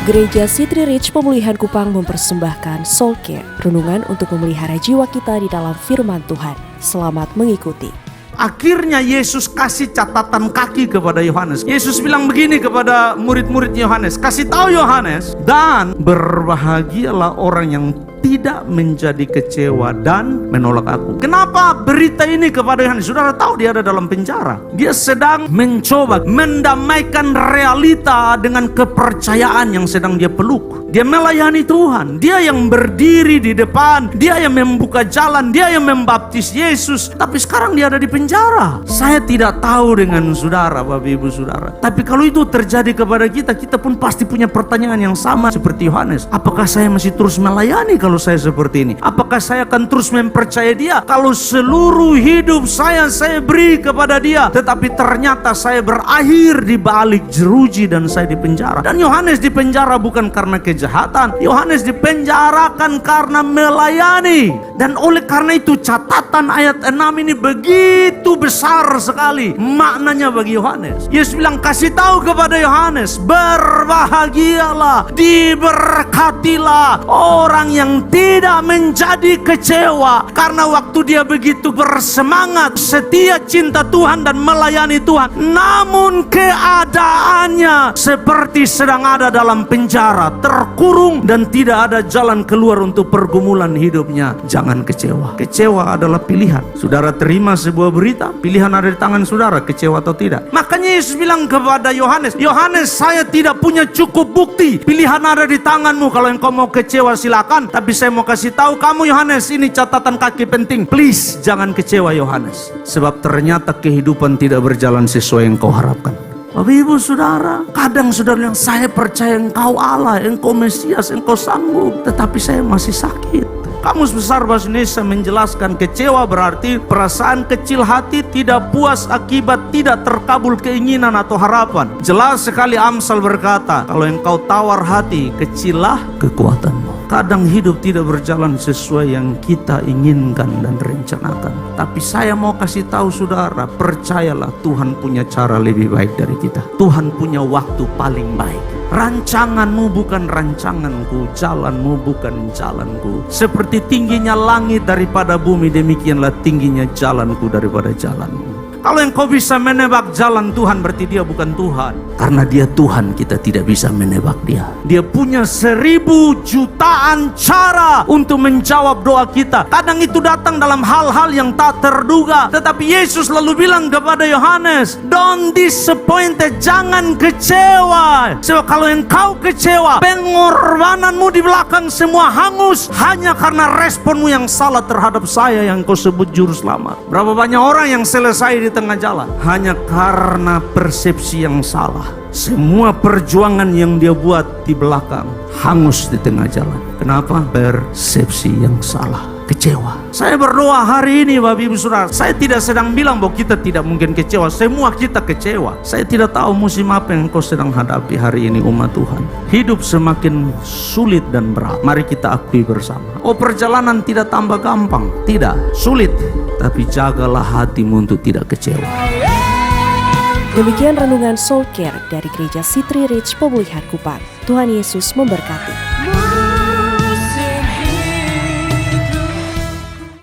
Gereja City Reach Pemulihan Kupang mempersembahkan Soul Care, renungan untuk memelihara jiwa kita di dalam firman Tuhan. Selamat mengikuti. Akhirnya Yesus kasih catatan kaki kepada Yohanes. Yesus bilang begini kepada murid-murid Yohanes, kasih tahu Yohanes, dan berbahagialah orang yang tidak menjadi kecewa dan menolak aku. Kenapa berita ini kepada Yohanes? Saudara tahu dia ada dalam penjara. Dia sedang mencoba mendamaikan realita dengan kepercayaan yang sedang dia peluk. Dia melayani Tuhan. Dia yang berdiri di depan. Dia yang membuka jalan. Dia yang membaptis Yesus. Tapi sekarang dia ada di penjara. Saya tidak tahu dengan saudara, Bapak Ibu Saudara. Tapi kalau itu terjadi kepada kita, kita pun pasti punya pertanyaan yang sama seperti Yohanes. Apakah saya masih terus melayani kalau saya seperti ini? Apakah saya akan terus mempercayai dia kalau seluruh hidup saya beri kepada dia, tetapi ternyata saya berakhir di balik jeruji dan saya di penjara? Dan Yohanes di penjara bukan karena kejahatan. Yohanes dipenjarakan karena melayani. Dan oleh karena itu catatan ayat 6 ini begitu besar sekali maknanya bagi Yohanes. Yesus bilang, kasih tahu kepada Yohanes, berbahagialah, diberkatilah orang yang tidak menjadi kecewa, karena waktu dia begitu bersemangat, setia, cinta Tuhan dan melayani Tuhan, namun keadaannya seperti sedang ada dalam penjara, terkurung dan tidak ada jalan keluar untuk pergumulan hidupnya. Jangan kecewa. Kecewa adalah pilihan. Saudara terima sebuah berita, pilihan ada di tangan saudara, kecewa atau tidak. Makanya Yesus bilang kepada Yohanes, Yohanes, saya tidak punya cukup bukti. Pilihan ada di tanganmu. Kalau engkau mau kecewa silakan, tapi saya mau kasih tahu kamu Yohanes, ini catatan kaki penting. Please jangan kecewa Yohanes, sebab ternyata kehidupan tidak berjalan sesuai yang kau harapkan. Bapak Ibu Saudara, kadang saudara bilang, saya percaya engkau Allah, engkau Mesias, engkau sanggup, tetapi saya masih sakit. Kamus Besar Bahasa Indonesia menjelaskan kecewa berarti perasaan kecil hati, tidak puas akibat tidak terkabul keinginan atau harapan. Jelas sekali Amsal berkata, kalau engkau tawar hati, kecillah kekuatanmu. Kadang hidup tidak berjalan sesuai yang kita inginkan dan rencanakan. Tapi saya mau kasih tahu saudara, percayalah Tuhan punya cara lebih baik dari kita. Tuhan punya waktu paling baik. Rancanganmu bukan rancanganku, jalanmu bukan jalanku. Seperti tingginya langit daripada bumi, demikianlah tingginya jalanku daripada jalanmu. Kalau engkau bisa menebak jalan Tuhan, berarti dia bukan Tuhan. Karena dia Tuhan, kita tidak bisa menebak dia. Dia punya 1000 jutaan cara untuk menjawab doa kita. Kadang itu datang dalam hal-hal yang tak terduga. Tetapi Yesus lalu bilang kepada Yohanes, don't disappointed, jangan kecewa. Sebab kalau engkau kecewa, pengorbananmu di belakang semua hangus hanya karena responmu yang salah terhadap saya yang kau sebut juru selamat. Berapa banyak orang yang selesai di tengah jalan hanya karena persepsi yang salah. Semua perjuangan yang dia buat di belakang hangus di tengah jalan. Kenapa? Persepsi yang salah. Kecewa. Saya berdoa hari ini Bapak Ibu Saudara, saya tidak sedang bilang bahwa kita tidak mungkin kecewa. Semua kita kecewa. Saya tidak tahu musim apa yang kau sedang hadapi hari ini umat Tuhan. Hidup semakin sulit dan berat. Mari kita akui bersama. Oh, perjalanan tidak tambah gampang. Tidak, sulit. Tapi jagalah hatimu untuk tidak kecewa. Demikian renungan Soul Care dari Gereja City Reach Pemulihan Kupang. Tuhan Yesus memberkati.